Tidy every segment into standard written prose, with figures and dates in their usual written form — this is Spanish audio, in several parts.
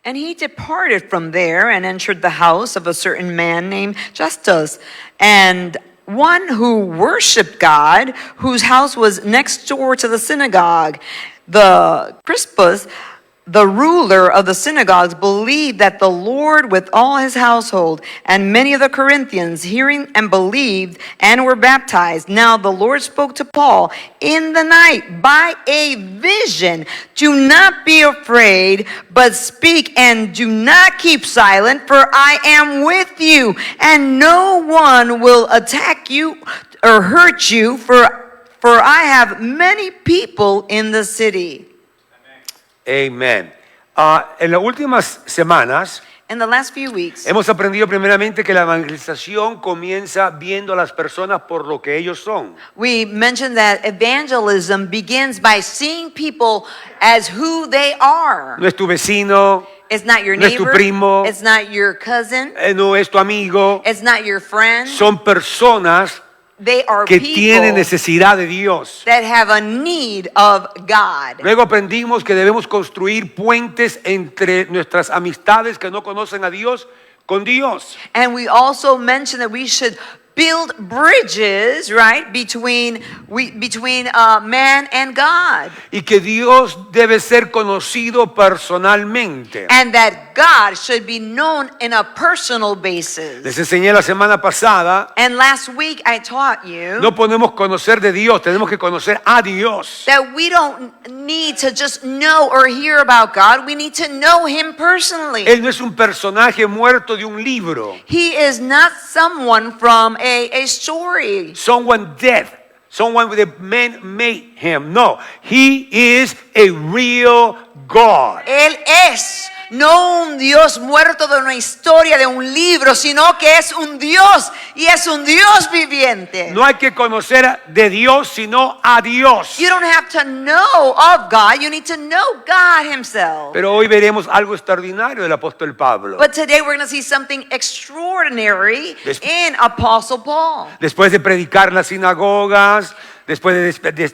And he departed from there and entered the house of a certain man named Justus, and one who worshiped God, whose house was next door to the synagogue. The Crispus, the ruler of the synagogues, believed that the Lord with all his household, and many of the Corinthians, hearing and believed and were baptized. Now the Lord spoke to Paul in the night by a vision. Do not be afraid, but speak and do not keep silent, for I am with you, and no one will attack you or hurt you, for I have many people in the city. Amen. En las últimas semanas In the last few weeks, hemos aprendido primeramente que la evangelización comienza viendo a las personas por lo que ellos son. we mentioned that evangelism begins by seeing people as who they are. No es tu vecino, It's not your no es tu neighbor. primo. It's not your cousin. no es tu amigo. It's not your friend. Son personas They are que tienen people necesidad de Dios. that have a need of God. Luego aprendimos que debemos construir puentes entre nuestras amistades que no conocen a Dios con Dios. And we also mentioned that we should build bridges, right, between man and God. Y que Dios debe ser conocido personalmente. And that God should be known in a personal basis. Les enseñé la semana pasada, And last week I taught you no podemos conocer de Dios, tenemos que conocer a Dios. that we don't need to just know or hear about God. We need to know Him personally. Él no es un personaje muerto de un libro. He is not someone from a story. Someone dead. Someone that man made him. No, he is a real God. Él es no un Dios muerto de una historia, de un libro, sino que es un Dios y es un Dios viviente. No hay que conocer de Dios, sino a Dios. You don't have to know of God, you need to know God Himself. Pero hoy veremos algo extraordinario del apóstol Pablo. But today we're going to see something extraordinary in Apostle Paul. Después de predicar en las sinagogas, después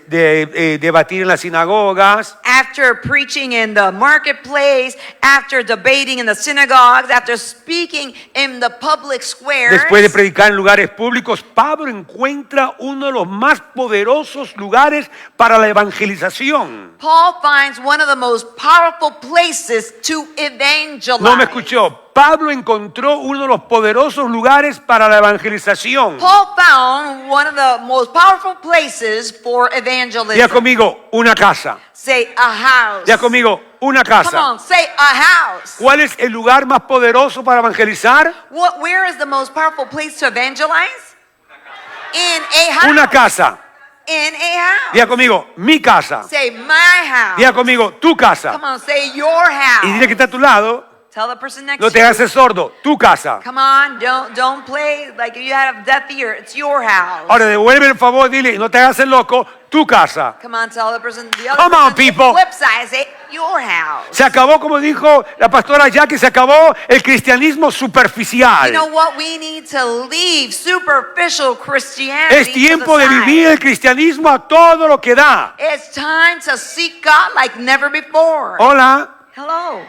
de debatir en las sinagogas, After preaching in the marketplace, after debating in the synagogues, after speaking in the public squares, después de predicar en lugares públicos, Pablo encuentra uno de los más poderosos lugares para la evangelización. Paul finds one of the most powerful places to evangelize. No me escuchó. Pablo encontró uno de los poderosos lugares para la evangelización. Paul found one of the most powerful places for evangelism. Diga conmigo, una casa. Say a house. Diga conmigo, una Come casa. on, say a house. ¿Cuál es el lugar más poderoso para evangelizar? Where is the most powerful place to evangelize? In a house. Una casa. In a house. Diga conmigo, mi casa. Say my house. Diga conmigo, tu casa. Come on, say your house. Y dile que está a tu lado, Tell the person next no to te you. hagas sordo, tu casa. Come on, don't play like you had a deaf ear. It's your house. Ahora devuelve el favor, dile, no te hagas el loco, tu casa. Come on, tell the person the other Come on, person, the people. flip side, say your house. Se acabó, como dijo la pastora Jackie, se acabó el cristianismo You superficial. know what? We need to leave superficial Christianity. Es tiempo to the de side. vivir el cristianismo a todo lo que da. It's time to seek God like never before. Hola. Hello.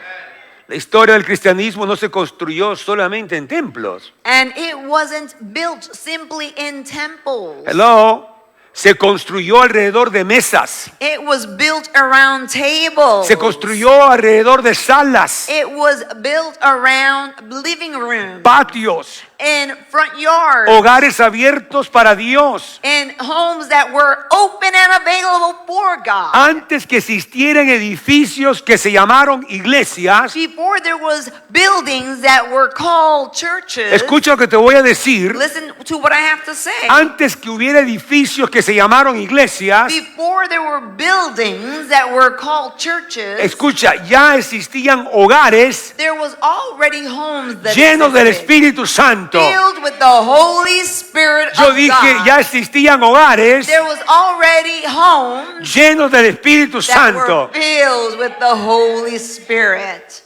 La historia del cristianismo no se construyó solamente en templos. And it wasn't built simply in temples. Hello. Se construyó alrededor de mesas. It was built around tables. Se construyó alrededor de salas, It was built around living rooms, patios, in front yards, hogares abiertos para Dios. in homes that were open and available for God. Antes que existieran edificios que se llamaron iglesias, Before there was buildings that were called churches. escucha lo que te voy a decir. Listen to what I have to say. Antes que hubiera edificios que se llamaron iglesias, Before there were buildings that were called churches, escucha, ya existían hogares there was already homes that llenos del existed, Espíritu Santo. filled with the Holy Spirit Yo of dije, God. ya existían hogares There was already homes llenos del Espíritu that were Santo. filled with the Holy Spirit.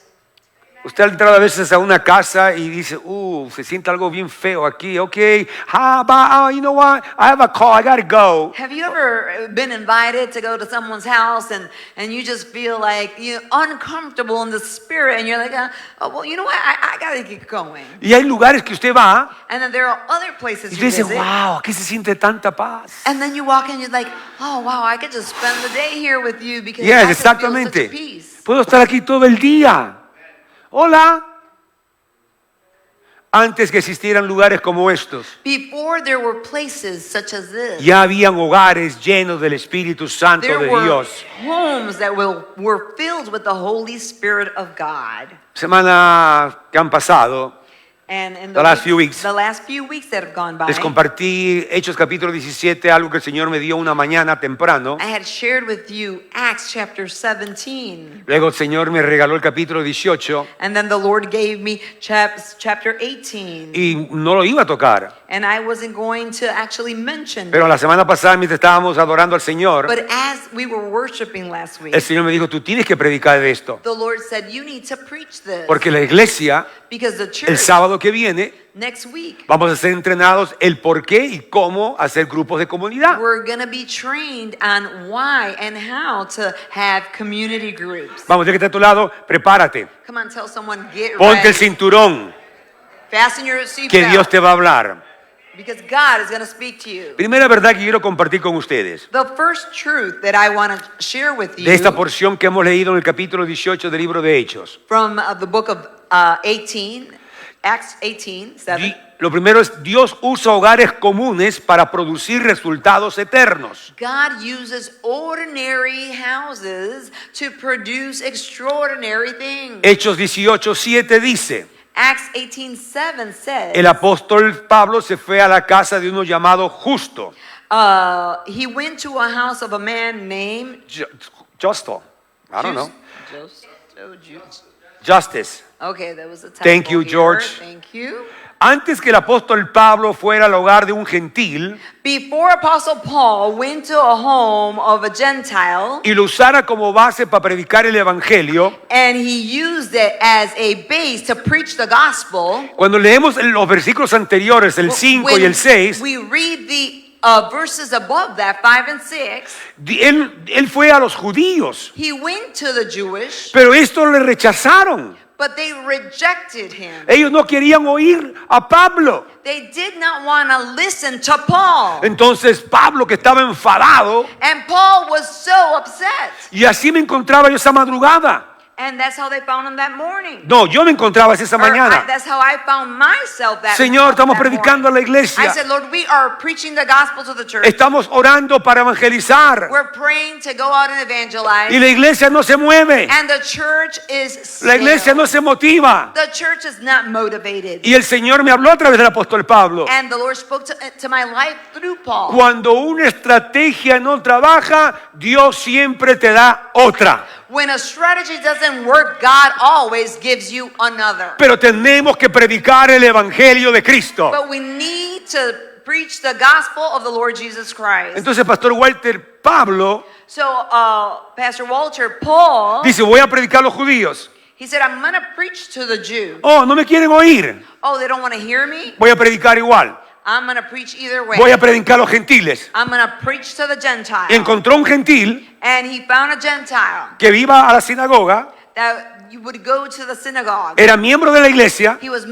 Usted ha entrado a veces a una casa y dice, se siente algo bien feo aquí. Okay, you know what? I have a call, I gotta go. Have you ever been invited to go to someone's house and you just feel like you're uncomfortable in the spirit and you're like, well, you know what? I gotta get going. Y hay lugares que usted va And then there are other places y you usted dice, visit. wow, aquí se siente tanta paz. And then you walk in, you're like, oh wow, I could just spend the day here with you because Yes, I just feel such a exactamente. peace. Puedo estar aquí todo el día. Hola. Antes que existieran lugares como estos, Before there were places such as this, ya habían hogares llenos del Espíritu Santo there de were Dios. homes that were filled with the Holy Spirit of God. Semana que han pasado, And in The last few weeks. the last few weeks that have gone by, les compartí Hechos capítulo 17, algo que el Señor me dio una mañana temprano. I had shared with you Acts chapter 17. Luego el Señor me regaló el capítulo 18 And then the Lord gave me chapter 18. y no lo iba a tocar. And I wasn't going to actually mention Pero it. la semana pasada, mientras estábamos adorando al Señor, But as we were worshiping last week, el Señor me dijo, tú tienes que predicar de esto. the Lord said, you need to preach this. Porque la iglesia, Because the el church, sábado que viene, next week, vamos a ser entrenados el por qué y cómo hacer grupos de comunidad. we're going to be trained on why and how to have community groups. Vamos, ya que está a tu lado, prepárate. Come on, tell someone, get Ponte el ready. cinturón, Fasten your que Dios seatbelt. te va a hablar. Because God is going to speak to you. Primera verdad que quiero compartir con ustedes, The first truth that I want to share with you de esta porción que hemos leído en el capítulo 18 del libro de Hechos. from the book of 18, Acts 18, 7. Lo primero es, Dios usa hogares comunes para producir resultados eternos. God uses ordinary houses to produce extraordinary things. Hechos 18:7 dice, Acts 18:7 says, el apóstol Pablo se fue a la casa de uno llamado Justo. he went to a house of a man named Justo. I don't know. Justice. Justice. Okay, that was a typo Thank you, here. George. Thank you. Antes que el apóstol Pablo fuera al hogar de un gentil Before Apostle Paul went to a home of a Gentile, y lo usara como base para predicar el evangelio, and he used it as a base to preach the gospel. cuando leemos los versículos anteriores, el 5 y When el 6, we read the verses above that, 5 and 6, él fue a los judíos, he went to the Jewish, pero estos le rechazaron. but they rejected him. Ellos no querían oír a Pablo. They did not want to listen to Paul. Entonces Pablo, que estaba enfadado, And Paul was so upset. y así me encontraba yo esa madrugada. And that's how they found him that morning. No, yo me encontraba esa mañana. That's how I found myself that Señor, estamos that predicando a la morning. iglesia. I said, Lord, we are preaching the gospel to the church. Estamos orando para evangelizar. We're praying to go out and evangelize. Y la iglesia no se mueve. And the church is La iglesia no se motiva. The church is not motivated. Y el Señor me habló a través del apóstol Pablo. And the Lord spoke to my life through Paul. Cuando una estrategia no trabaja, Dios siempre te da otra. When a strategy doesn't work, God always gives you another. Pero tenemos que predicar el evangelio de Cristo. But we need to preach the gospel of the Lord Jesus Christ. Entonces, Pastor Walter, Pablo So, Pastor Walter, Paul, dice, voy a predicar a los judíos. he said, I'm going to preach to the Jews. Oh, no me quieren oír. Oh, they don't want to hear me? Voy a predicar igual. I'm going to preach either way. Voy a predicar a los gentiles. I'm going to preach to the Gentile. Y encontró un gentil And he found a Gentile que iba a la sinagoga, that you would go to the synagogue. era miembro de la iglesia, He was a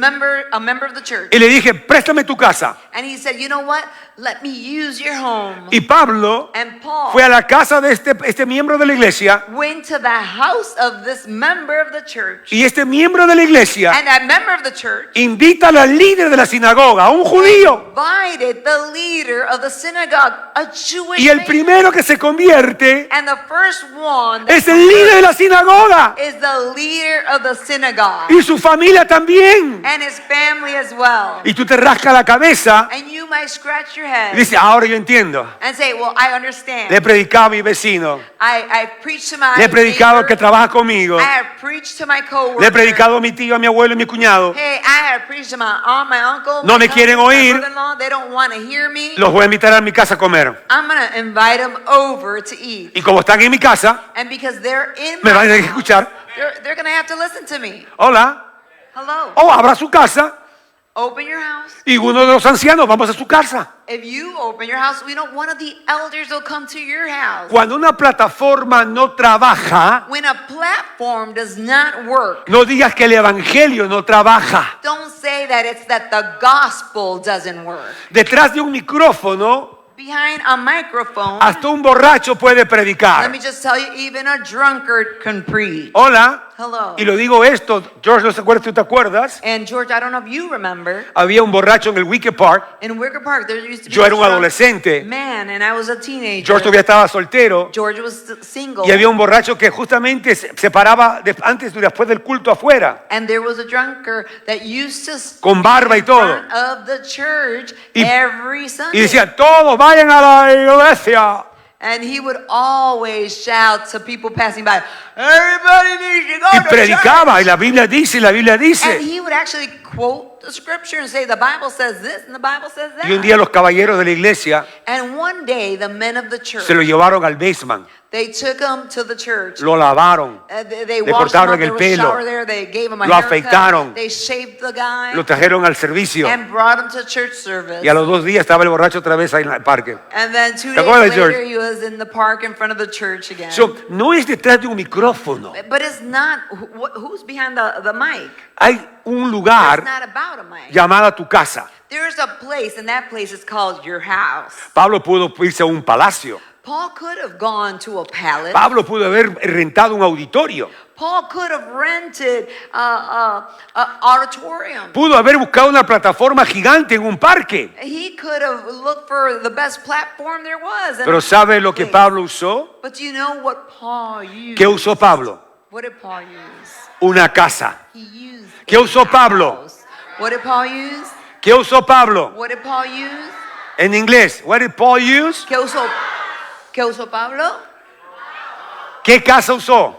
member of the church. y le dije, préstame tu casa. And he said, you know what? Let me use your home. Y Pablo And Paul fue a la casa de este miembro de la iglesia, went to the house of this member of the church. y este miembro de la iglesia And that member of the church invita a la líder de la sinagoga, a un judío. invited the leader of the synagogue, a Jewish Y el man. primero que se convierte And the first one es el líder de la sinagoga. is the leader of the synagogue. Y su familia también. And his family as well. Y tú te rascas la cabeza And you might scratch your y head dices, ahora yo entiendo. and say, well, I understand. Le he predicado a mi vecino. I preached to my Le he predicado al neighbor. que trabaja conmigo. I have preached to my coworker. Le he predicado a mi tío, a mi abuelo y a mi cuñado. Hey, I have preached to my aunt, my uncle. No my me quieren cousin, my oír. brother-in-law. They don't want to hear me. Los voy a invitar a mi casa a comer. I'm going to invite them over to eat. Y como están en mi casa, And because they're in me my van a tener que house, escuchar. They're going to have to listen to me. Hola. Hello. O abra su casa Open your house. y uno de los ancianos vamos a su casa. If you open your house, one of the elders will come to your house. Cuando una plataforma no trabaja, When a platform does not work, no digas que el evangelio no trabaja. don't say that it's that the gospel doesn't work. Detrás de un micrófono, Behind a microphone, hasta un borracho puede let predicar. me just tell you, even a drunkard can preach. Hola. Hello. Y lo digo esto, George, no se acuerda, ¿tú te acuerdas? And George, I don't know if you remember, Había un borracho en el Wicker Park. in Wicker Park, there used to be Yo era this un drunk adolescente. man, and I was a teenager. George todavía estaba soltero. George was single. Y había un borracho que justamente se paraba antes y después del culto afuera. And there was a drunkard that used to stand Con barba y in todo. front of the church Y- every Sunday. Y decía, todos vayan a la iglesia. And he would always shout to people passing by, everybody needs to go Y to predicaba. church. Y la Biblia dice, And he would actually quote the scripture and say, the Bible says this and the Bible says that. Y un día los caballeros de la iglesia And one day, the men of the church, se lo llevaron al basement. they took him to the church. Lo lavaron. They Le washed him cortaron up, there el was a pelo. shower there, they gave him a Lo haircut, afeitaron. they shaved the guy, Lo trajeron al servicio. and brought him to church service. Y a los 2 días estaba el borracho otra vez ahí en el parque. And then 2 ¿Te days acuerdas, later, George? he was in the park in front of the church again. So, no es detrás de un micrófono. But it's not, who's behind the mic? Hay un It's lugar not about a mic. llamado tu casa. There's a place, and that place is called your house. Pablo pudo irse a un palacio. Paul could have gone to a palace. Pablo pudo haber rentado un auditorio. Paul could have rented a auditorium. Pudo haber buscado una plataforma gigante en un parque. He could have looked for the best platform there was. Pero ¿sabe lo que Pablo usó? But you know what Paul used? ¿Qué usó Pablo? What did Paul use? Una casa. He used ¿Qué a usó Pablo? house. What did Paul use? ¿Qué usó Pablo? What did Paul use? En inglés, what did Paul use? ¿Qué usó Pablo? ¿Qué casa usó?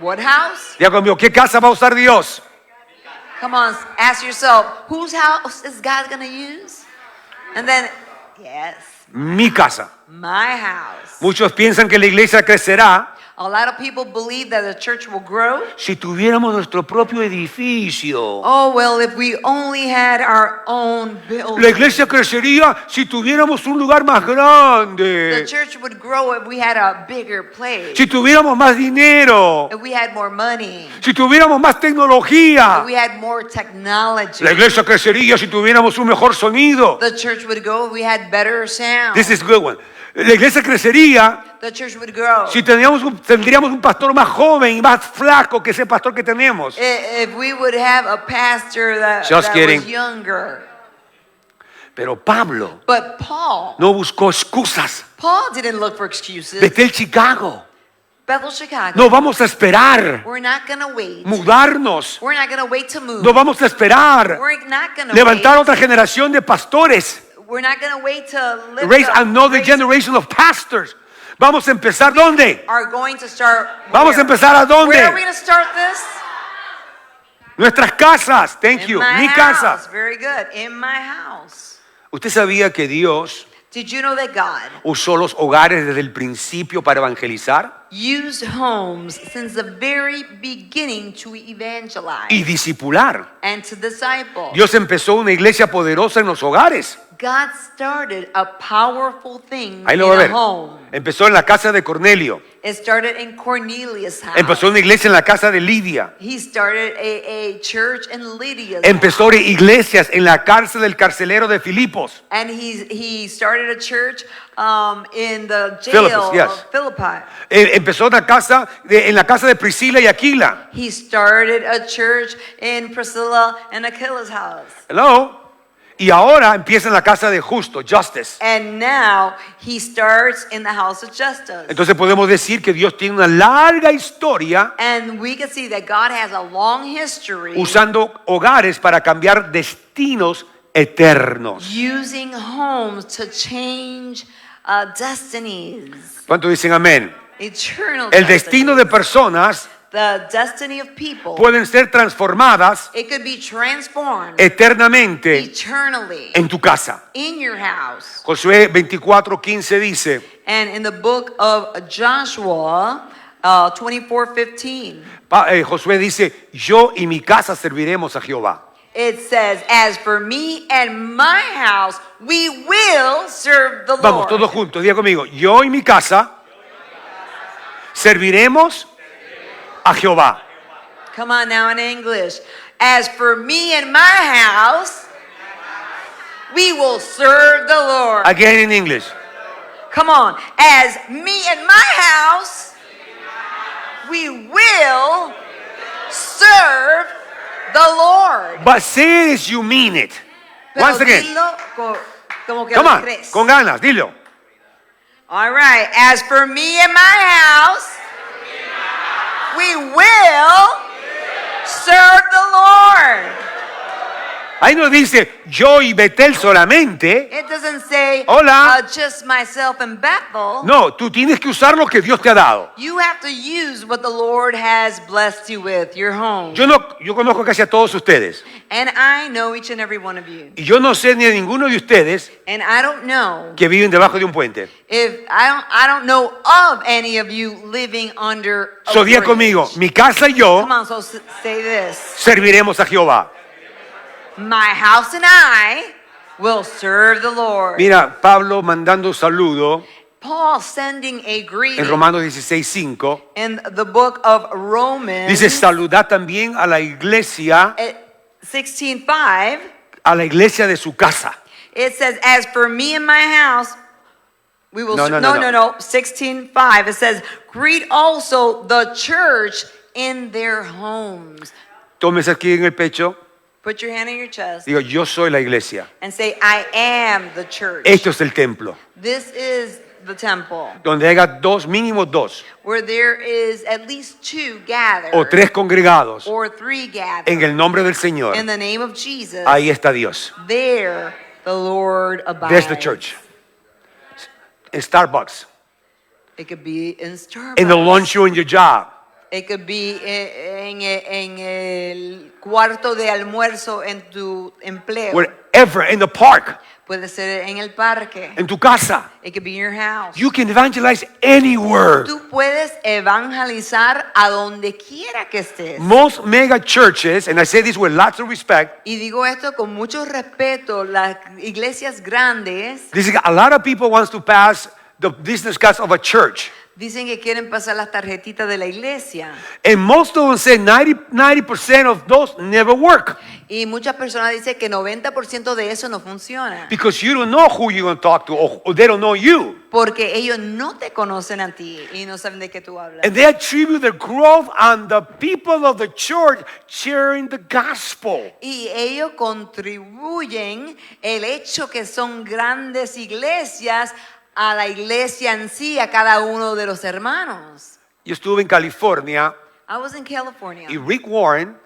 What house? Diga conmigo, ¿qué casa va a usar Dios? Come on, ask yourself, whose house is God going to use? And then, yes, Mi casa. my house. Muchos piensan que la iglesia crecerá A lot of people believe that the church will grow. si tuviéramos nuestro propio edificio. Oh, well, if we only had our own La building. iglesia crecería si tuviéramos un lugar más The grande. church would grow if we had a bigger place. Si tuviéramos más dinero. If we had more money. Si tuviéramos más If tecnología. we had more technology. La iglesia crecería si tuviéramos un mejor sonido. The church would grow if we had better sound. This is a good one. La iglesia crecería The church would grow si tendríamos un pastor más joven y más flaco que ese pastor que tenemos. if we would have a pastor that Just kidding. was younger. Pero Pablo But Paul no buscó excusas. didn't look for excuses. Betel, Chicago. Bethel, Chicago. No vamos a esperar We're not going to wait. mudarnos. We're not going to wait to move. No vamos a esperar We're not going to levantar wait. otra generación de pastores. We're not going to wait to lift Raise up- another raise- generation of pastors. Vamos a empezar ¿dónde? Are going to start. Vamos a where? empezar ¿a dónde? Where are we going to start this? Nuestras casas. Thank In you. my Mi house. casa. Very good. In my house. ¿Usted sabía que Dios Did you know that God usó los hogares desde el principio para evangelizar used homes since the very beginning to evangelize y discipular? and to disciple? Dios empezó una iglesia poderosa en los hogares. God started a powerful thing Ahí in lo va a a ver. home. Empezó en la casa de Cornelio. It started in Cornelius' house. Empezó una iglesia en la casa de Lidia. He started a church in Lydia's Empezó house. iglesias en la cárcel del carcelero de Filipos. And he started a church in the jail Philippus, yes. of Philippi. Empezó en la casa de Priscila y Aquila. He started a church in Priscilla and Aquila's house. Hello. Y ahora empieza en la casa de Justo, Justice. And now he starts in the house of Justus. Entonces podemos decir que Dios tiene una larga historia And we can see that God has a long history usando hogares para cambiar destinos eternos. using homes to change destinies, ¿Cuántos dicen amén? eternal El destino de destinies. personas The destiny of people, pueden ser transformadas it could be transformed eternamente eternally en tu casa. in your house. Josué 24:15 dice, And in the book of Joshua, 24:15. Josué dice, yo y mi casa serviremos a Jehová. It says, as for me and my house, we will serve the Vamos, Lord. todos juntos, diga conmigo, yo y mi casa serviremos a Jehová. Come on now in English. As for me and my house, we will serve the Lord. Again in English. Come on. As me and my house, we will serve the Lord. But say it as you mean it. Pero Once again. dilo como que Come lo on, crees. con ganas, dilo. All right. As for me and my house, we will serve the Lord. Ahí no dice yo y Betel solamente. It doesn't say Hola. just myself and Bethel. No, tú tienes que usar lo que Dios te ha dado. You have to use what the Lord has blessed you with, your home. Yo conozco casi a todos ustedes. And I know each and every one of you. Y yo no sé ni a ninguno de ustedes And I don't know que viven debajo de un puente. if I don't know of any of you living under a So diga bridge. conmigo, mi casa y yo Come on, so say this. serviremos a Jehová. My house and I will serve the Lord. Mira, Pablo mandando un saludo Paul sending a greeting en Romanos 16:5. in the book of Romans. Dice, saludad también a la iglesia, 16:5. a la iglesia de su casa. It says, as for me and my house, we will... No. 16:5. It says, greet also the church in their homes. Tómese aquí en el pecho. Put your hand on your chest Digo, yo soy la iglesia. and say, I am the church. Esto es el templo. This is the temple Donde haya dos, mínimo dos, where there is at least two gathered o tres congregados or three gathered en el nombre del Señor. in the name of Jesus. Ahí está Dios. There the Lord abides. There's the church. En Starbucks. It could be in Starbucks. In the lunchroom in your job. It could be en el cuarto de almuerzo en tu empleo. Wherever. In the park. Puede ser en el parque. En tu casa. It could be in your house. You can evangelize anywhere. Tú puedes evangelizar a donde quiera que estés. Most mega churches, and I say this with lots of respect, Y digo esto con mucho respeto, las iglesias grandes this, a lot of people wants to pass the business cards of a church. dicen que quieren pasar las tarjetitas de la iglesia. And most of them say 90% of those never work. Y muchas personas dicen que 90% de eso no funciona. Because you don't know who you're going to talk to, or they don't know you. Porque ellos no te conocen a ti y no saben de qué tú hablas. And they attribute their growth on the people of the church sharing the gospel. Y ellos contribuyen el hecho que son grandes iglesias a la iglesia en sí, a cada uno de los hermanos. Yo estuve en California I was in California y Rick Warren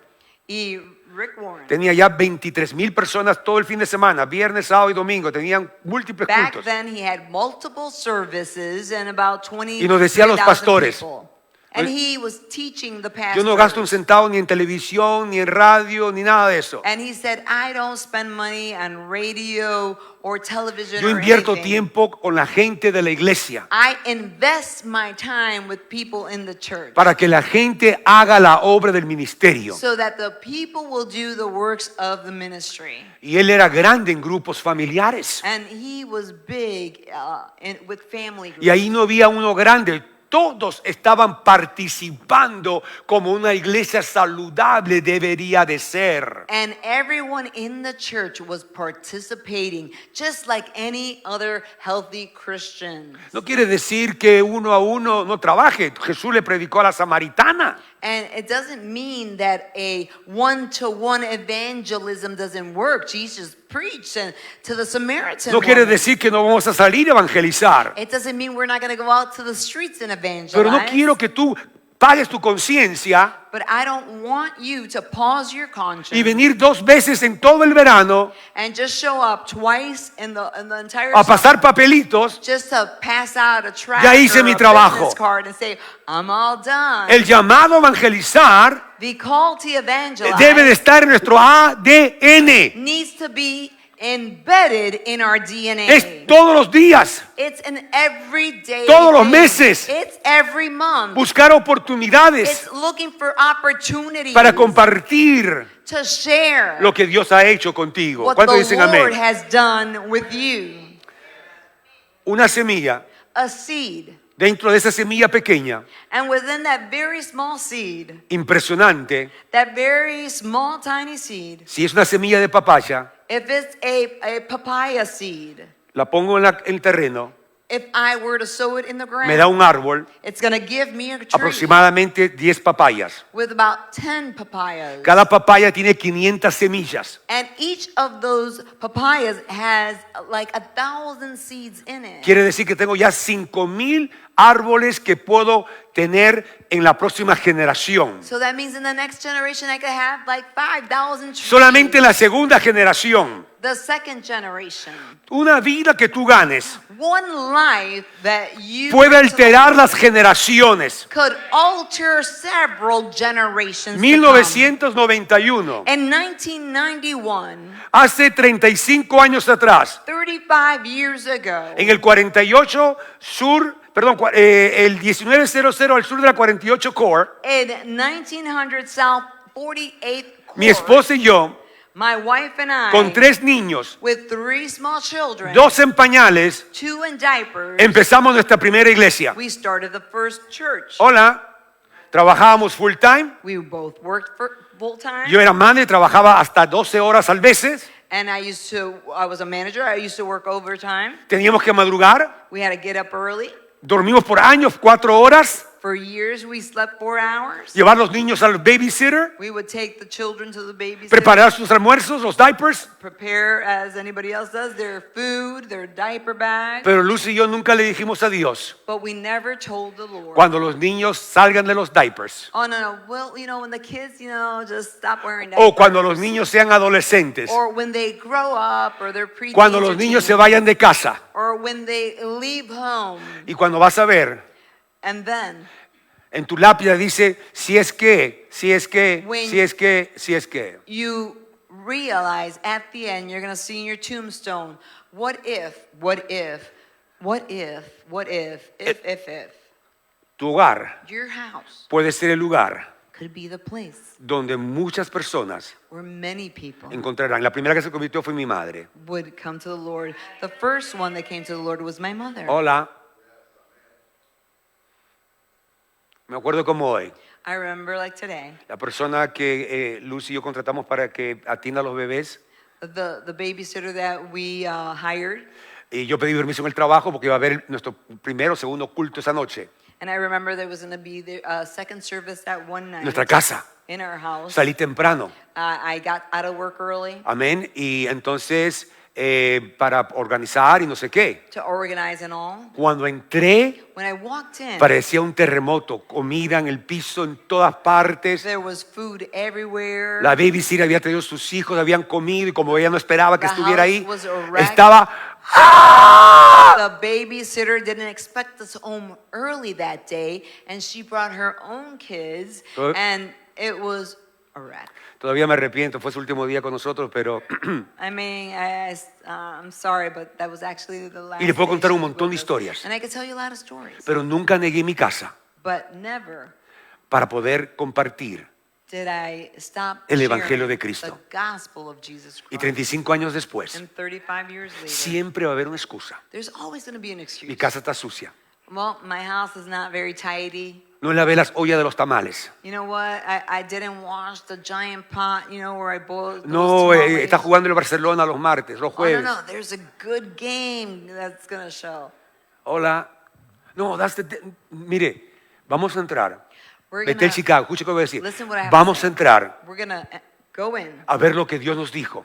y Rick Warren. tenía ya 23,000 personas todo el fin de semana, viernes, sábado y domingo. Tenían múltiples Back cultos. then he had multiple services and about 20,000 Y nos decía a los pastores, people. And he was teaching the pastors. Yo no gasto un centavo ni en televisión, ni en radio, ni nada de eso. And he said, I don't spend money on radio or television Yo or invierto anything. tiempo con la gente de la iglesia I invest my time with people in the church para que la gente haga la obra del ministerio. so that the people will do the works of the ministry. Y él era grande en grupos familiares. And he was big with family groups. Y ahí no había uno grande. Todos estaban participando como una iglesia saludable debería de ser. And everyone in the church was participating just like any other healthy Christian. No quiere decir que uno a uno no trabaje. Jesús le predicó a la samaritana. And it doesn't mean that a one-to-one evangelism doesn't work. Jesus preached to the Samaritan No quiere woman. decir que no vamos a salir a evangelizar. It doesn't mean we're not going to go out to the streets and evangelize. Pero no quiero que tú pagues tu conciencia But I don't want you to pause your conscience y venir 2 veces en todo el verano and just show up twice in the entire a summer pasar papelitos. just to pass out a tract Ya hice or mi a trabajo. business card and say, I'm all done. El llamado a evangelizar The call to evangelize debe de estar en nuestro ADN. needs to be embedded in our DNA. Es todos los días. It's an everyday Todos los thing. meses. It's every month. Buscar oportunidades It's looking for opportunities para compartir to share lo que Dios ha hecho contigo. what ¿Cuántos the dicen Lord amén? has done with you. Una semilla, A seed. dentro de esa semilla pequeña, And within that very small seed, impresionante, that very small tiny seed, si es una semilla de papaya, if it's a papaya seed, la pongo en el terreno, if I were to sow it in the ground, me da un árbol, it's going to give me a tree aproximadamente 10 papayas. with about 10 papayas. Cada papaya tiene 500 semillas. And each of those papayas has like 1,000 seeds in it. Quiere decir que tengo ya 5,000 árboles que puedo tener en la próxima generación. So that means in the next generation I could have like 5,000 trees. Solamente en la segunda generación. The second generation. Una vida que tú ganes One life that you puede bring to alterar las generaciones. could alter several generations to come. 1991, In 1991, hace 35 años atrás, 35 years ago, en el 48 sur, perdón, el 1900 al sur de la 48 Core, in 1900 South 48th mi Court, esposa y yo, my wife and I, con 3 niños, with 3 small children, 2 en pañales, 2 in diapers, empezamos nuestra primera iglesia. we started the first church. Hola, trabajábamos full time. We both worked for full time. Yo era madre, trabajaba hasta 12 horas al veces. And I was a manager. I used to work overtime. Teníamos que madrugar. We had to get up early. Dormimos por años 4 horas. For years, we slept 4 hours. Llevar los niños al babysitter. We would take the children to the babysitter. Preparar sus almuerzos, los diapers. Prepare, as anybody else does, their food, their diaper bag. Pero Luz y yo nunca le dijimos a Dios But we never told the Lord. cuando los niños salgan de los diapers. Oh, no. Well, when the kids, just stop wearing diapers. O cuando los niños sean adolescentes. Or when they grow up, or they're preteens. Cuando los or niños se teens, vayan de casa. or when they leave home. Y cuando vas a ver, And then, en tu lápida dice, si es que, si es que, When- si es que, si es que. you realize at the end, you're going to see in your tombstone, what if, if. Tu hogar Your house puede ser el lugar could be the place donde muchas personas where many people encontrarán. La primera que se convirtió fue mi madre. would come to the Lord. The first one that came to the Lord was my mother. Hola. Me acuerdo como hoy. I remember like today, La persona que Luz y yo contratamos para que atienda a los bebés. the babysitter that we hired. Y yo pedí permiso en el trabajo porque iba a haber nuestro primero o segundo culto esa noche. And I remember there was going to be the second service that one night Nuestra casa. in our house. Salí temprano. I got out of work early Amén. Y entonces, para organizar y no sé qué. to organize and all. Cuando entré, When I walked in, parecía un terremoto. Comida en el piso en todas partes. there was food everywhere. La babysitter había traído sus hijos, habían comido y como ella no esperaba que The estuviera house ahí, was a wreck. estaba The babysitter didn't expect us home early that day, and she brought her own kids, and it was a wreck. Todavía me arrepiento, fue su último día con nosotros, pero I mean, I'm sorry, but that was actually the last. y les puedo day contar she un was montón de with us. historias. And I could tell you a lot of stories, pero nunca negué mi casa but never para poder compartir. did I stop El sharing Evangelio de Cristo. the gospel of Jesus Y Christ. 35 años después, And 35 years later, siempre va a haber una excusa. there's always going to be an excuse. Mi casa está sucia. Well, my house is not very tidy. No lavé las ollas de los tamales. You know what? I didn't wash the giant pot, where I boiled those No, tamales. está jugando el Barcelona los martes, los Oh, jueves. no, there's a good game that's going to show. Hola. No, mire, vamos a entrar. We're Betel gonna- Chicago, escucha lo que voy a decir. Listen what I have Vamos to a say. entrar We're going to go in, a ver lo que Dios nos dijo.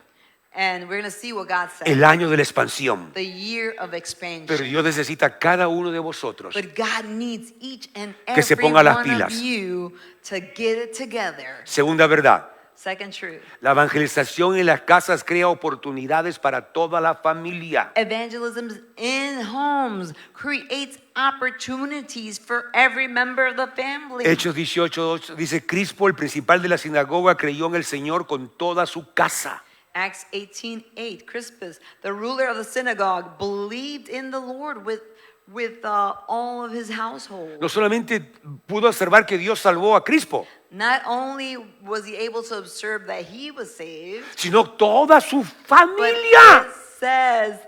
and we're going to see what God said. El año de la expansión. The year of expansion. Pero Dios necesita a cada uno de vosotros But God needs each and que se every ponga las one pilas. of you to get it together. Segunda verdad, Second truth. la evangelización en las casas crea oportunidades para toda la familia. Evangelism in homes creates opportunities for every member of the family. Hechos 18:8 dice, Crispo, el principal de la sinagoga, creyó en el Señor con toda su casa. Acts 18:8, Crispus, the ruler of the synagogue, believed in the Lord with all of his household. No solamente pudo observar que Dios salvó a Crispo, Not only was he able to observe that he was saved, sino toda su but familia. it says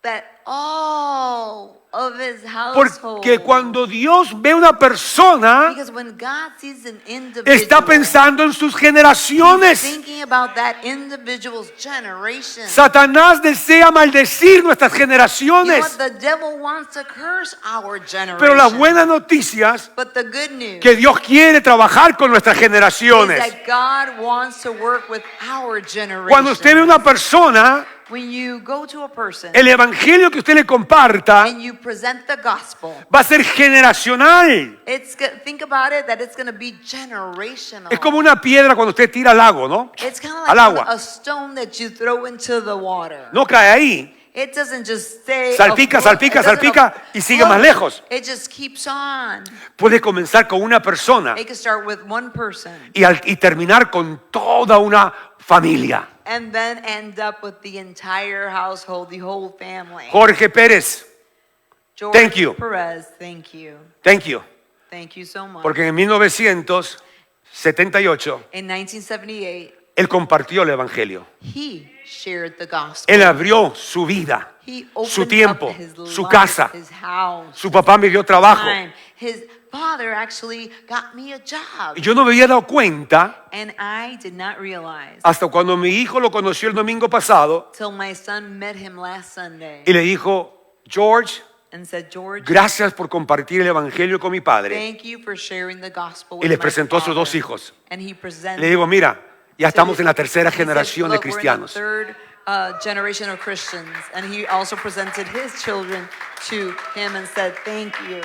that all of his household. Porque cuando Dios ve una persona, Because when God sees an individual, está pensando en sus he's generaciones. thinking about that individual's generation. Satanás desea maldecir nuestras You know generaciones. what? The devil wants to curse our generation. Pero las buenas noticias But the good news que Dios quiere trabajar con nuestras is generaciones. that God wants to work with our generation. Cuando usted ve una persona, When you go to a person el evangelio que usted le comparta and you present the gospel, va a ser generacional. think about it, that it's going to be generational. Es como una piedra cuando usted tira al lago, ¿no? It's kind of Al like agua. a stone that you throw into the water. No cae ahí. It doesn't just stay Salpica, afloat. salpica, It doesn't salpica y sigue float. más lejos. It just keeps on. Puede comenzar con una persona It can start with one person y terminar con toda una familia. and then end up with the entire household, the whole family. Jorge Pérez, George thank you. Perez, thank you. thank you. Thank you so much. Porque en 1978 In 1978, él compartió el evangelio. he shared the gospel. Él abrió su vida, He su opened tiempo, up his su life, casa. his house, Su papá me dio trabajo. time. His father actually got me a job. Y yo no me había dado cuenta And I did not realize hasta cuando mi hijo lo conoció el domingo pasado till my son met him last Sunday y le dijo, George, and said, George, gracias por compartir el evangelio con mi padre. thank you for sharing the gospel Y with le my presentó a sus father. dos hijos. And he presented Le digo, mira, ya estamos to en la tercera he said, generación de "Look, we're in the cristianos. third generation of Christians. And he also presented his children to him and said, thank you.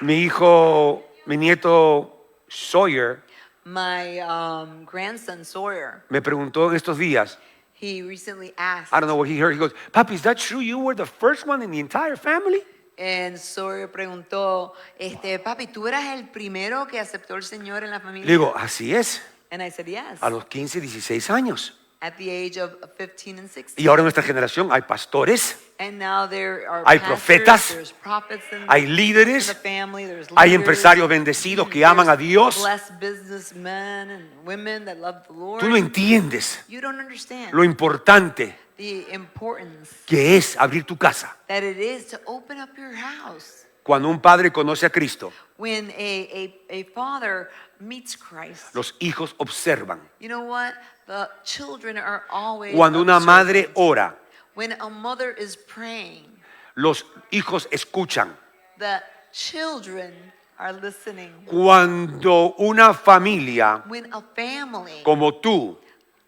Mi hijo, mi nieto Sawyer My grandson Sawyer, me preguntó en estos días, he recently asked, I don't know what he heard. He goes, Papi, is that true? You were the first one in the entire family? and Sawyer preguntó, papi, ¿tú eras el primero que aceptó al Señor en la Le familia? digo, así es, And I said, yes, a los 15, 16 años. at the age of 15 and 16. Y ahora en nuestra generación hay pastores, And now there are hay pastors, profetas, there's prophets in hay in the líderes, family, there's hay leaders, empresarios bendecidos que aman a there's Dios. blessed businessmen and women that love the Lord. Tú no entiendes You don't understand lo importante the importance que es abrir tu casa. that it is to open up your house. Cuando un padre conoce a Cristo, When a father meets Christ, los hijos observan. you know what? The children are always Cuando una madre observant. ora, When a mother is praying, los hijos escuchan. the children are listening. Cuando una familia When a family como tú,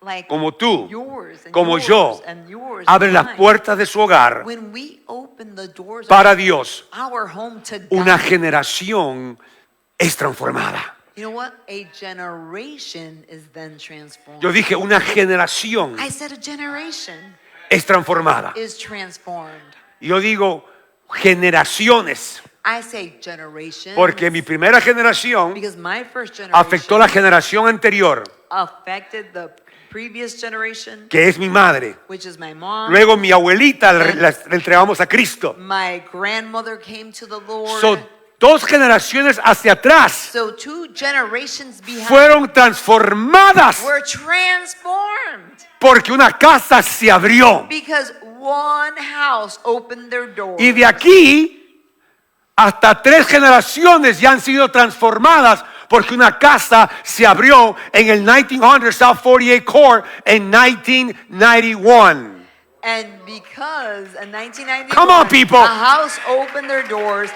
like como tú, yours and como yours yo, and yours abre and las mine, puertas de su hogar when we open the doors para of Dios, our home to una God, generación es transformada. you know what? A generation is then transformed. Yo dije, una generación I said a generation es transformada. is transformed. Yo digo generaciones, I say generation porque mi primera generación because my first generation afectó la generación anterior, affected the previous generation, que es mi madre. which is my mom. Luego mi abuelita le entregamos a Cristo. My grandmother came to the Lord. Son dos generaciones hacia atrás. So 2 generations behind Fueron transformadas were transformed porque una casa se abrió. because one house opened their door. Y de aquí hasta 3 generaciones ya han sido transformadas porque una casa se abrió en el 1900 South 48 Court en 1991. And because in 1991 Come on, people. a house opened their doors,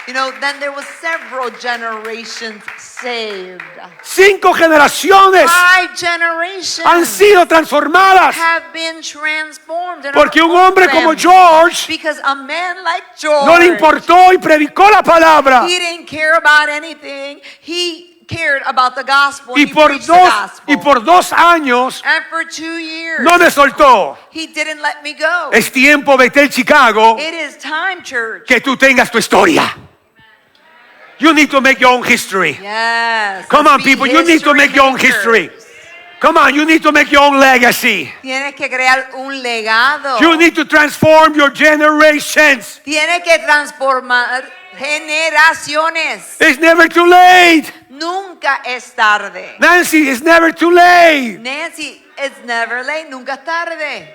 you know, then there was several generations saved. 5 generaciones 5 generations han sido transformadas have been transformed in porque our un own hombre como family. George Because a man like George, no le importó y predicó la palabra. he didn't care about anything. He cared about the gospel. Y And he por preached the 2 gospel. y por 2 años And for 2 years, no me soltó. he didn't let me go. Es tiempo, Bethel Chicago, It is time, church. que tú tengas tu historia. You need to make your own history. Yes. Come let's on, be people, you need to history make your own makers. history. Come on, you need to make your own legacy. Tienes que crear un legado. You need to transform your generations. Tienes que transformar generaciones. It's never too late. Nunca es tarde. Nancy, it's never too late. Nancy, it's never late. Nunca es tarde.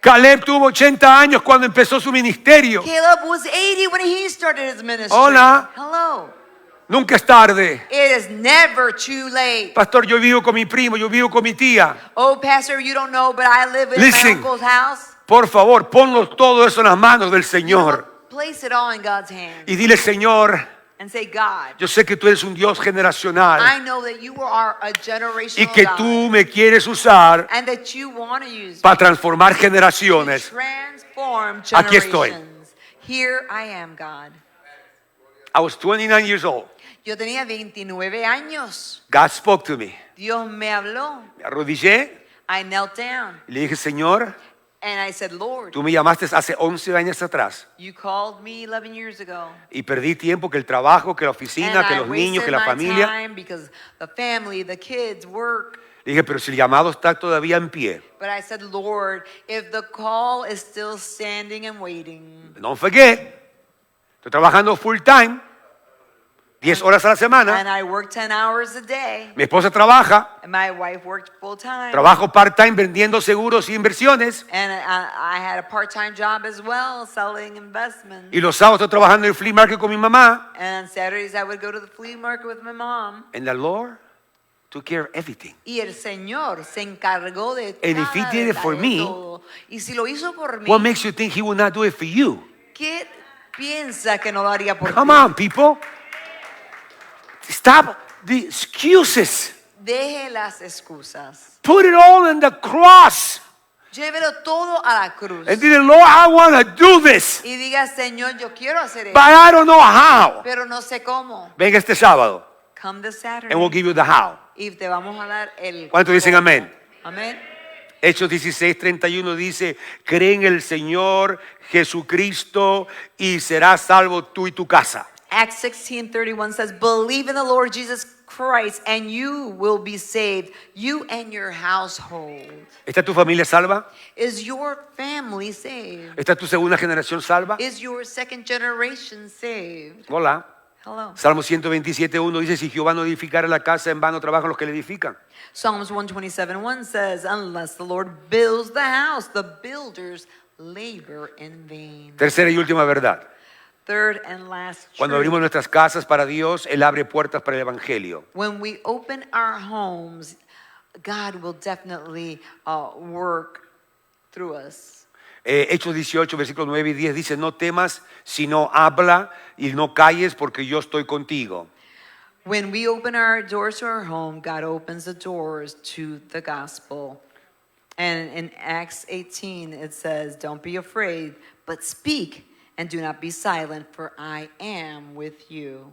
Caleb tuvo 80 años cuando empezó su ministerio. Caleb was 80 when he started his ministry. Hola. Hello. Nunca es tarde. It is never too late. Pastor, yo vivo con mi primo, yo vivo con mi tía. Oh, Pastor, you don't know, but I live in Listen. my uncle's house. Por favor, ponlo todo eso en las manos del Señor. Place it all in God's hands Y dile, Señor, and say, God, yo sé que tú eres un Dios generacional I know that you are a generational y que God, tú me quieres usar and that you want to use para transformar me to generaciones. transform Aquí estoy. generations. Here I am, God. I was 29 years old. Yo tenía 29 años. God spoke to me. Dios me habló. Me arrodillé I knelt down y le dije, Señor, and I said, Lord, tú me llamaste hace 11 años atrás you called me 11 years ago. y perdí tiempo, que el trabajo, que la oficina, And que I los niños, que wasted la my familia. time because the family, the kids, work. Le dije, pero si el llamado está todavía en pie, But I said, Lord, if the call is still standing and waiting, don't forget, estoy trabajando full time, 10 horas a la and semana. I work 10 hours a day, Mi esposa trabaja, and my wife worked full time, trabajo part time vendiendo seguros y inversiones. and I had a part-time job as well, selling investments. Y los sábados estoy trabajando en el flea market con mi mamá. And on Saturdays I would go to the flea market with my mom. And the Lord took care of everything. Y el Señor se encargó de And if he cada did it for detalle, me, todo. Y si lo hizo por mí, What makes you think he will not do it for you? ¿qué piensa que no lo haría por Come ti? on, people. Stop the excuses. Deje las excusas. Put it all on the cross. Llévelo todo a la cruz. And say, Lord, I want to do this, Y diga, Señor, yo quiero hacer but esto, I don't know how. pero no sé cómo. Venga este sábado, Come this Saturday. and we'll give you the how. Y te vamos a dar el ¿Cuántos dicen cómo. amén? Amén. Hechos 16:31 dice, cree en el Señor Jesucristo y serás salvo tú y tu casa. Acts 16:31 says, believe in the Lord Jesus Christ and you will be saved, you and your household. ¿Está tu familia salva? Is your family saved? ¿Está tu segunda generación salva? Is your second generation saved? Hola. Hello. Salmo 127:1 dice, si Jehová no edificara la casa, en vano trabajan los que le edifican. Psalms 127:1 says, unless the Lord builds the house, the builders labor in vain. Tercera y última verdad. Third and last Cuando truth. abrimos nuestras casas para Dios, Él abre puertas para el Evangelio. When we open our homes, God will definitely work through us. Hechos 18, versículos 9 y 10 dice, no temas, sino habla y no calles porque yo estoy contigo. When we open our doors to our home, God opens the doors to the gospel. And in Acts 18, it says, don't be afraid, but speak and do not be silent, for I am with you.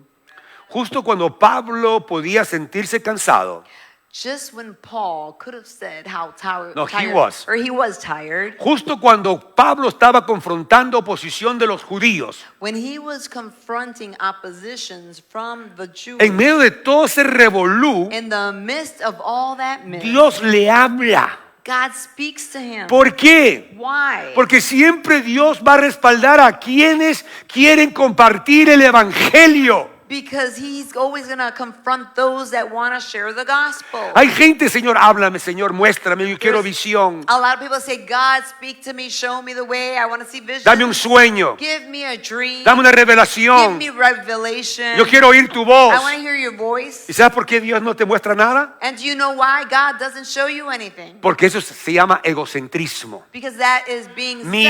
Justo cuando Pablo podía sentirse cansado, Just when Paul could have said how tired, No, he was. or he was tired, justo cuando Pablo estaba confrontando oposición de los judíos, when he was confronting oppositions from the Jews, en medio de todo ese revolú, in the midst of all that mess, Dios le habla. God speaks to him. ¿Por qué? Why? Porque siempre Dios va a respaldar a quienes quieren compartir el Evangelio. Because he's always going to confront those that want to share the gospel. Hay gente, Señor, háblame, Señor, muéstrame, yo quiero There's visión. A lot of people say, God, speak to me, show me the way, I want to see vision. Dame un sueño, Give me a dream. dame una Give revelación. me revelation. Yo quiero oír tu voz. I want to hear your voice. ¿Y sabes por qué Dios no te muestra nada? And do you know why God doesn't show you anything? Porque eso se llama egocentrismo. Because that is being Me.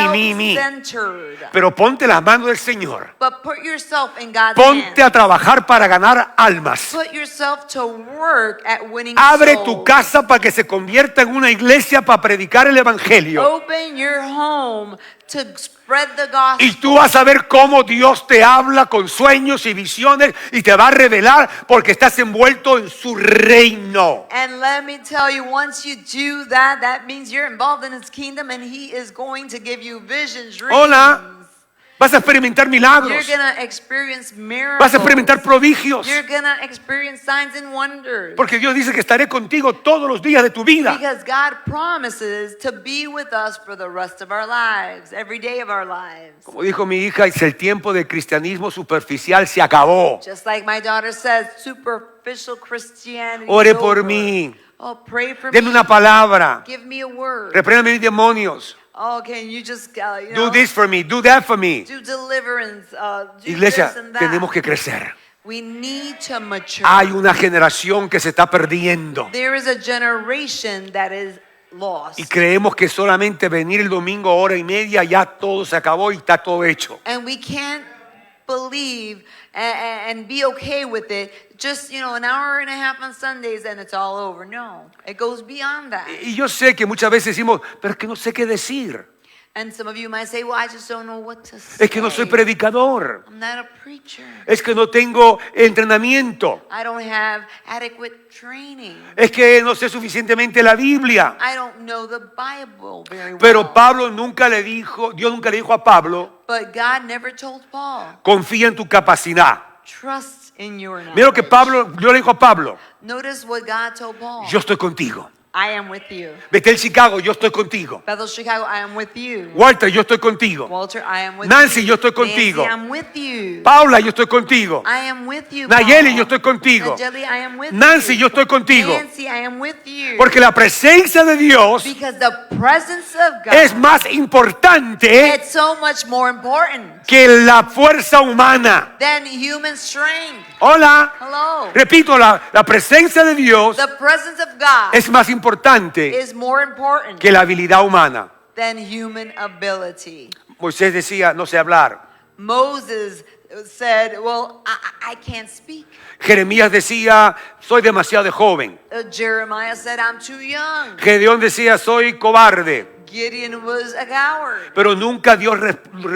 self-centered. Pero ponte las manos del Señor. But put yourself in God's Ponte a hands. trabajar para ganar almas. Put yourself to work at winning Abre souls. tu casa para que se convierta en una iglesia para predicar el Evangelio. Open your home to spread the gospel. Y tú vas a ver cómo Dios te habla con sueños y visiones y te va a revelar porque estás envuelto en su reino. And let me tell you, once you do that, that means you're involved in his kingdom and he is going to give you visions, dreams. Hola. Vas a experimentar milagros. You're going to experience miracles. Vas a experimentar prodigios. You're going to experience signs and wonders. Porque Dios dice que estaré contigo todos los días de tu vida. Because God promises to be with us for the rest of our lives, every day of our lives. Como dijo mi hija, es el tiempo del cristianismo superficial se acabó. Just like my daughter says, superficial Christianity Ore is por over. mí. Oh, pray for Denme me. una palabra. Give me a word. Repréndame mis demonios. Oh, can you just Do this for me. Do that for me. do deliverance, do Iglesia, this and that. tenemos que crecer. We need to mature. Hay una generación que se está perdiendo. There is a generation that is lost. Y creemos que solamente venir el domingo hora y media ya todo se acabó y está todo hecho. And we can't believe and be okay with it. Just, an hour and a half on Sundays and it's all over. No, it goes beyond that. Y yo sé que muchas veces decimos, pero es que no sé qué decir. And some of you might say, well, I just don't know what to say. Es que no soy predicador. I'm not a preacher. Es que no tengo entrenamiento. I don't have adequate training. Es que no sé suficientemente la Biblia. I don't know the Bible very well. Pero Pablo nunca le dijo, Dios nunca le dijo a Pablo, But God never told Paul, confía en tu capacidad. trust in your knowledge. Mira lo que Dios le dijo a Pablo, Notice what God told Paul. yo estoy contigo. I am with you. Betel Chicago, yo estoy contigo. Bethel, Chicago, I am with you. Walter, yo estoy contigo. Walter, I am with Nancy, you. yo estoy contigo. Nancy, I'm with you. Paula, yo estoy contigo. I am with you. Nayeli, Paul. yo estoy contigo. Nayeli, I am with Nancy, you. yo estoy contigo. Nancy, I am with you. Porque la presencia de Dios Because the presence of God es más importante it's so much more important que la fuerza humana. than human strength. Hola. Hello. Repito, la presencia de Dios The presence of God es más importante is more important que la habilidad humana. than human ability. Moisés decía, no sé hablar. Moses said, well, I can't speak. Jeremías decía, soy demasiado joven. Jeremiah said, I'm too young. Gedeón decía, soy cobarde. Gideon was a coward. Pero nunca Dios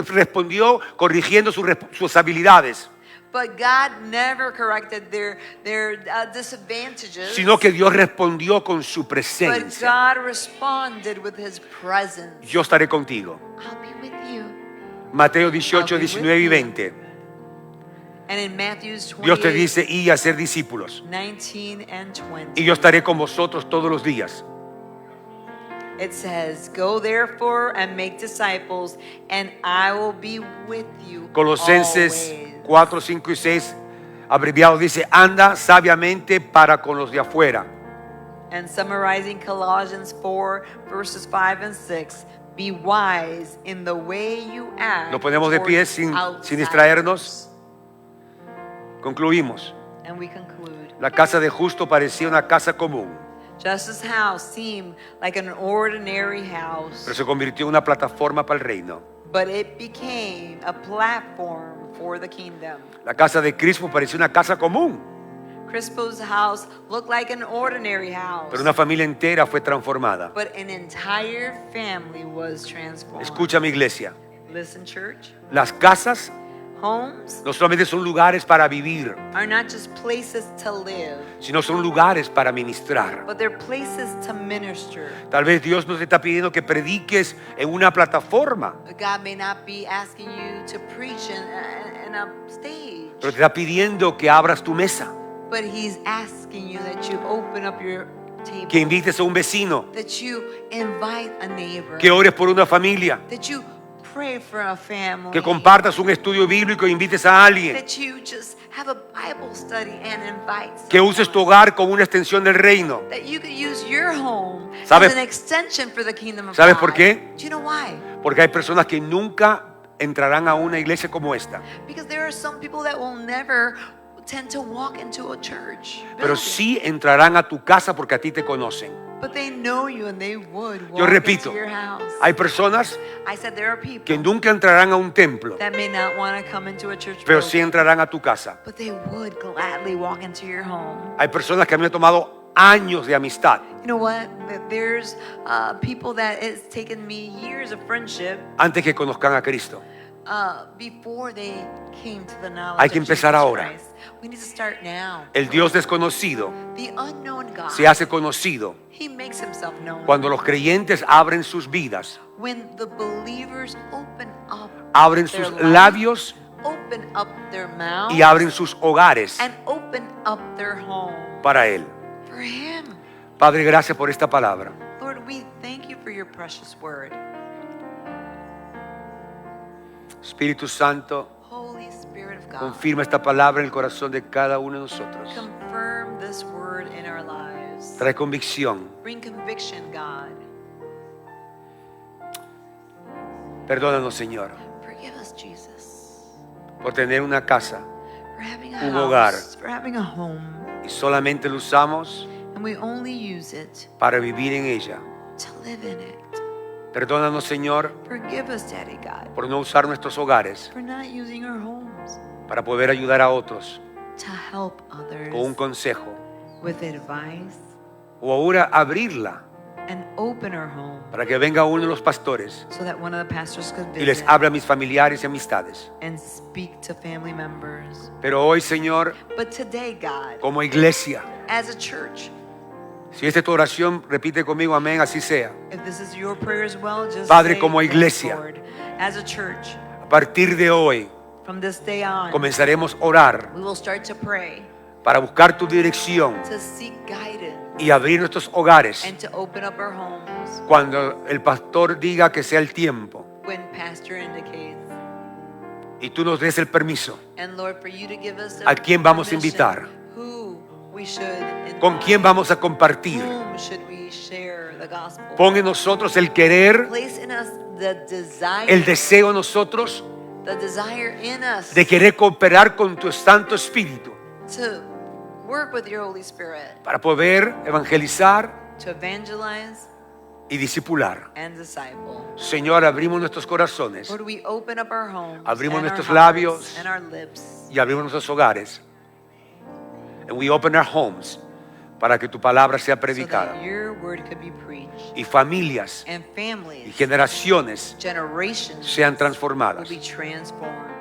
respondió corrigiendo sus habilidades, But God never corrected their disadvantages. sino que Dios respondió con su But presencia. God responded with His presence. Yo estaré contigo. I'll be with you. Mateo 18, I'll be with 19 y you. 20. And in Matthew's Dios te 28, dice, y a ser discípulos. 19 and 20, Y yo estaré con vosotros todos los días. it says, go therefore and make disciples, and I will be with you Colosenses always. 4, 5 y 6, abreviado, dice, anda sabiamente para con los de afuera. And summarizing Colossians 4, verses 5 and 6, be wise in the way you act. Nos ponemos de pie towards sin outsiders. distraernos. Concluimos. And we conclude. La casa de justo parecía una casa común, Just as house seemed like an ordinary house, pero se convirtió en una plataforma para el reino. but it became a platform for the kingdom. La casa de Crispo parecía una casa común, Crispo's house looked like an ordinary house, pero una familia entera fue transformada. but an entire family was transformed. Escucha mi iglesia, Listen, church. las casas Homes no solamente son lugares para vivir, are not just places to live, sino son lugares para ministrar. but they're places to minister. Tal vez Dios no te está pidiendo que prediques en una plataforma, God may not be asking you to preach in a stage, pero te está pidiendo que abras tu mesa, but He's asking you that you open up your table, que invites a un vecino, that you invite a neighbor, que ores por una familia, that you pray for a family, que compartas un estudio bíblico e invites a alguien, that you just have a Bible study and invite que someone, uses tu hogar como una extensión del reino. that you could use your home ¿Sabes- as an extension for the kingdom of ¿Sabes God. por qué? Do you know why? Porque hay personas que nunca entrarán a una iglesia como esta, Because there are some people that will never tend to walk into a church pero building, sí entrarán a tu casa porque a ti te conocen. but they know you and they would walk Yo repito, into your house. hay personas I said there are people que nunca entrarán a un templo, that may not want to come into a church pero building, sí entrarán a tu casa. but they would gladly walk into your home. Hay personas que a mí me ha tomado años de amistad You know what? There's people that it's taken me years of friendship antes que conozcan a Cristo. before they came to the knowledge Hay que of empezar Jesus ahora. Christ. We need to start now. El Dios desconocido The unknown God, se hace conocido He makes Himself known cuando los creyentes abren sus vidas when the believers open up abren their sus life, labios open up their mouth, y abren sus hogares and open up their home para Él. for Him. Padre, gracias por esta palabra. Lord, we thank you for your precious word. Espíritu Santo, Holy Spirit of God, confirma esta palabra en el corazón de cada uno de nosotros. confirm this word in our lives. Trae convicción. Bring conviction, God. Perdónanos, Señor, Forgive us, Jesus, por tener una casa for having a Un house, hogar. for having a home, y solamente lo usamos and we only use it para vivir en ella. to live in it. Perdónanos, Señor, Forgive us, Daddy God, por no usar nuestros hogares for not using our homes para poder ayudar a otros to help others con un consejo with advice, o ahora abrirla and open our home para que venga uno de los pastores so that one of the pastors could y les visit hable a mis familiares y amistades. and speak to family members. Pero hoy, Señor, But today, God, como iglesia, as a church, si esta es tu oración, repite conmigo, amén, así sea. if this is your prayer as well, just Padre, say, como "Yes, iglesia, Lord." As a church, A partir de hoy, from this day on, comenzaremos a orar we will start to pray, para buscar tu dirección to seek guidance, y abrir nuestros hogares and to open up our homes cuando el pastor diga que sea el tiempo when pastor indicates. y tú nos des el permiso. And Lord, for you to give us the ¿A quién vamos a permission, invitar? who we should invite, ¿Con quién vamos a compartir? whom should we share the gospel? Pon en nosotros el querer, Place in us the desire, el deseo en nosotros the desire in us de querer cooperar con tu Santo Espíritu to work with your Holy Spirit, para poder evangelizar to evangelize y discipular. and disciple. Señor, abrimos nuestros corazones Lord, we open up our homes, Abrimos and nuestros our hearts, labios. and our lips, y abrimos nuestros hogares. And we open our homes para que tu palabra sea so predicada. that your word could be preached, Y familias and y families, generaciones generations sean will transformadas. be transformed.